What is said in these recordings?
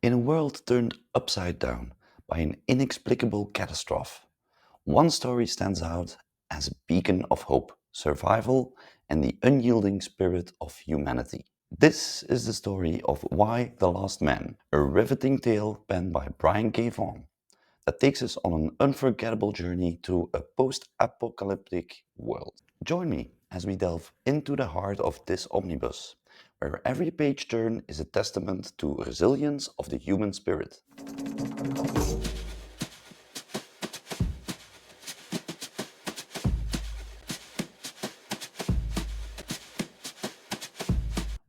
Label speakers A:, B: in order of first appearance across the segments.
A: In a world turned upside down by an inexplicable catastrophe, one story stands out as a beacon of hope, survival, and the unyielding spirit of humanity. This is the story of Why the Last Man, a riveting tale penned by Brian K. Vaughan that takes us on an unforgettable journey through a post-apocalyptic world. Join me as we delve into the heart of this omnibus, where every page turn is a testament to resilience of the human spirit.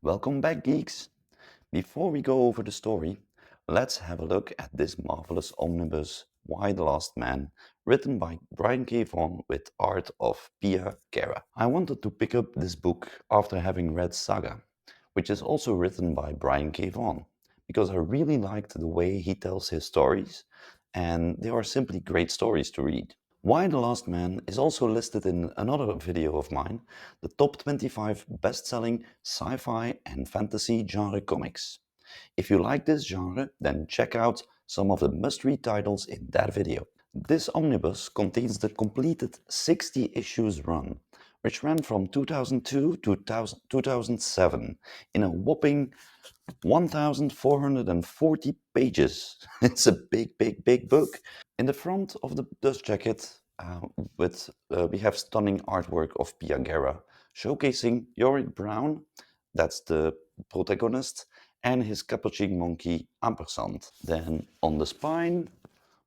A: Welcome back, geeks! Before we go over the story, let's have a look at this marvelous omnibus, Why the Last Man, written by Brian K. Vaughan with art of Pia Guerra. I wanted to pick up this book after having read Saga, which is also written by Brian K. Vaughan, because I really liked the way he tells his stories, and they are simply great stories to read. Why the Last Man is also listed in another video of mine, the top 25 best-selling sci-fi and fantasy genre comics. If you like this genre, then check out some of the must-read titles in that video. This omnibus contains the completed 60 issues run, which ran from 2002 to 2007 in a whopping 1,440 pages. It's a big book. In the front of the dust jacket, we have stunning artwork of Pia Guerra, showcasing Yorick Brown, that's the protagonist, and his capuchin monkey Ampersand. Then on the spine,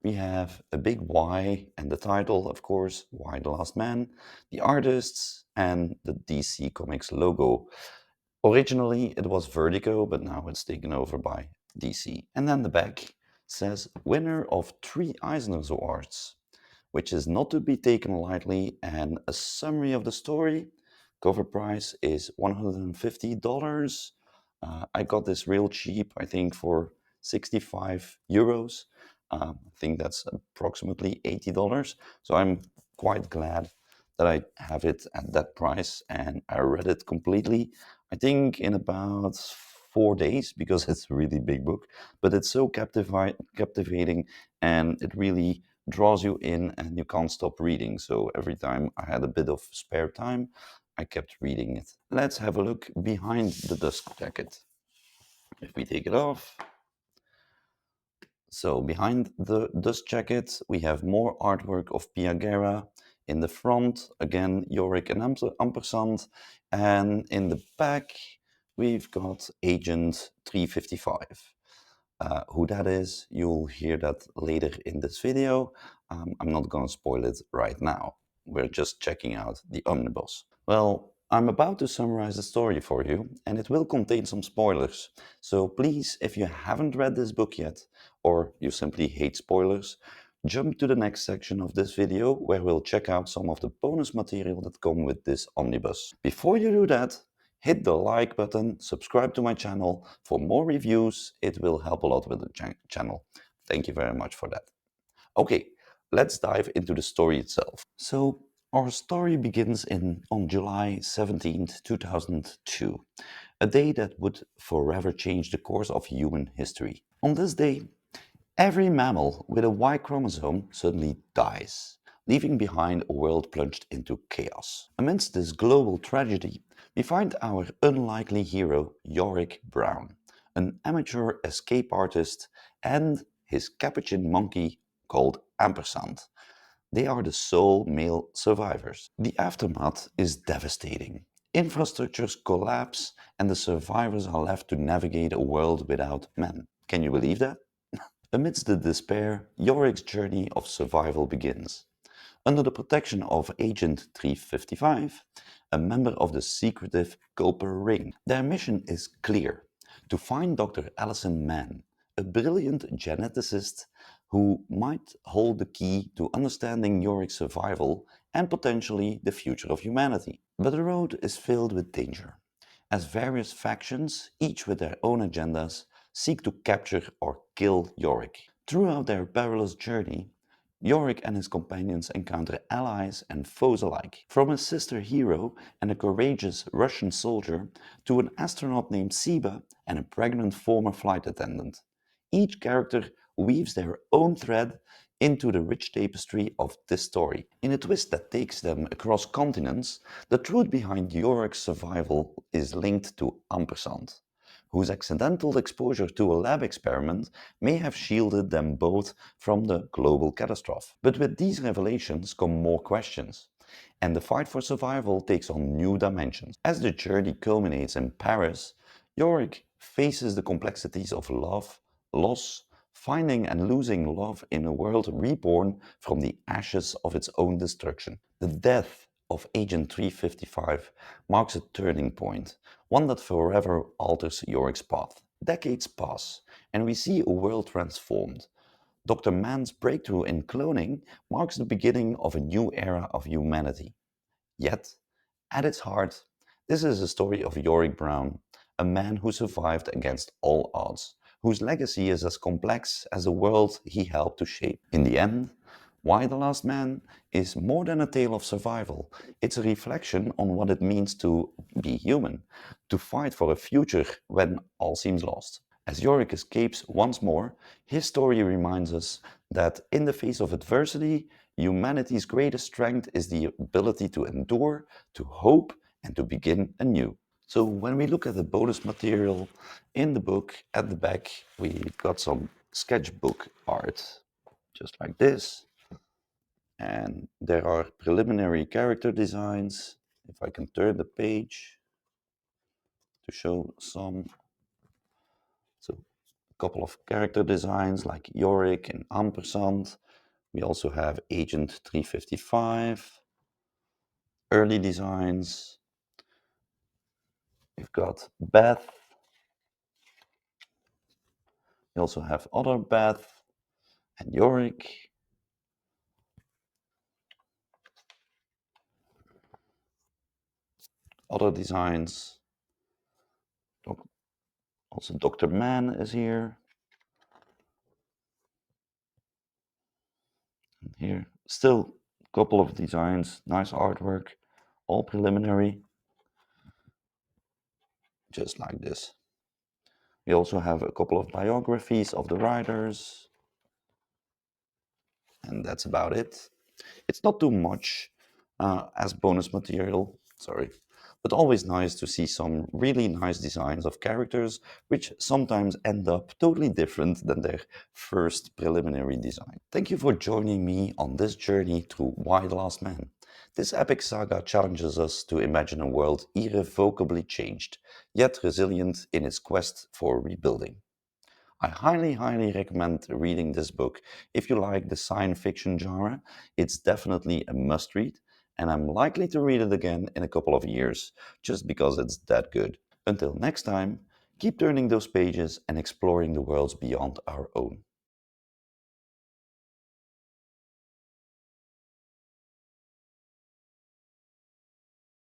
A: we have a big Y and the title, of course, Why the Last Man, the artists, and the DC Comics logo. Originally, it was Vertigo, but now it's taken over by DC. And then the back says winner of 3 Eisner Awards, which is not to be taken lightly, and a summary of the story. Cover price is $150. I got this real cheap, I think for 65 euros. I think that's approximately $80. So I'm quite glad that I have it at that price, and I read it completely, I think in about 4 days, because it's a really big book, but it's so captivating, and it really draws you in and you can't stop reading. So every time I had a bit of spare time, I kept reading it. Let's have a look behind the dust jacket. If we take it off, so behind the dust jacket, we have more artwork of Pia Guerra. In the front, again, Yorick and Ampersand. And in the back, we've got Agent 355. Who that is, you'll hear that later in this video. I'm not going to spoil it right now. We're just checking out the omnibus. Well, I'm about to summarize the story for you, and it will contain some spoilers. So please, if you haven't read this book yet, or you simply hate spoilers, jump to the next section of this video where we'll check out some of the bonus material that come with this omnibus. Before you do that, hit the like button, subscribe to my channel for more reviews. It will help a lot with the channel. Thank you very much for that. Okay, let's dive into the story itself. So, our story begins on July 17th, 2002, a day that would forever change the course of human history. On this day, every mammal with a Y chromosome suddenly dies, leaving behind a world plunged into chaos. Amidst this global tragedy, we find our unlikely hero, Yorick Brown, an amateur escape artist, and his capuchin monkey called Ampersand. They are the sole male survivors. The aftermath is devastating. Infrastructures collapse, and the survivors are left to navigate a world without men. Can you believe that? Amidst the despair, Yorick's journey of survival begins. Under the protection of Agent 355, a member of the secretive Copper Ring. Their mission is clear: to find Dr. Allison Mann, a brilliant geneticist who might hold the key to understanding Yorick's survival and potentially the future of humanity. But the road is filled with danger, as various factions, each with their own agendas, seek to capture or kill Yorick. Throughout their perilous journey, Yorick and his companions encounter allies and foes alike. From a sister hero and a courageous Russian soldier to an astronaut named Siba and a pregnant former flight attendant. Each character weaves their own thread into the rich tapestry of this story. In a twist that takes them across continents, the truth behind Yorick's survival is linked to Ampersand, whose accidental exposure to a lab experiment may have shielded them both from the global catastrophe. But with these revelations come more questions, and the fight for survival takes on new dimensions. As the journey culminates in Paris, Yorick faces the complexities of love, loss, finding and losing love in a world reborn from the ashes of its own destruction. The death of Agent 355 marks a turning point, one that forever alters Yorick's path. Decades pass, and we see a world transformed. Dr. Mann's breakthrough in cloning marks the beginning of a new era of humanity. Yet, at its heart, this is a story of Yorick Brown, a man who survived against all odds, whose legacy is as complex as the world he helped to shape. In the end, Why the Last Man is more than a tale of survival. It's a reflection on what it means to be human, to fight for a future when all seems lost. As Yorick escapes once more, his story reminds us that in the face of adversity, humanity's greatest strength is the ability to endure, to hope, and to begin anew. So when we look at the bonus material in the book, at the back, we got some sketchbook art, just like this. And there are preliminary character designs. If I can turn the page to show some. So a couple of character designs like Yorick and Ampersand. We also have Agent 355, early designs. We've got Beth. We also have other Beth and Yorick. Other designs. Also Dr. Mann is here. And here, still a couple of designs, nice artwork, all preliminary, just like this. We also have a couple of biographies of the writers, and that's about it. It's not too much as bonus material, sorry, but always nice to see some really nice designs of characters, which sometimes end up totally different than their first preliminary design. Thank you for joining me on this journey through Why the Last Man. This epic saga challenges us to imagine a world irrevocably changed, yet resilient in its quest for rebuilding. I highly recommend reading this book. If you like the science fiction genre, it's definitely a must read, and I'm likely to read it again in a couple of years, just because it's that good. Until next time, keep turning those pages and exploring the worlds beyond our own.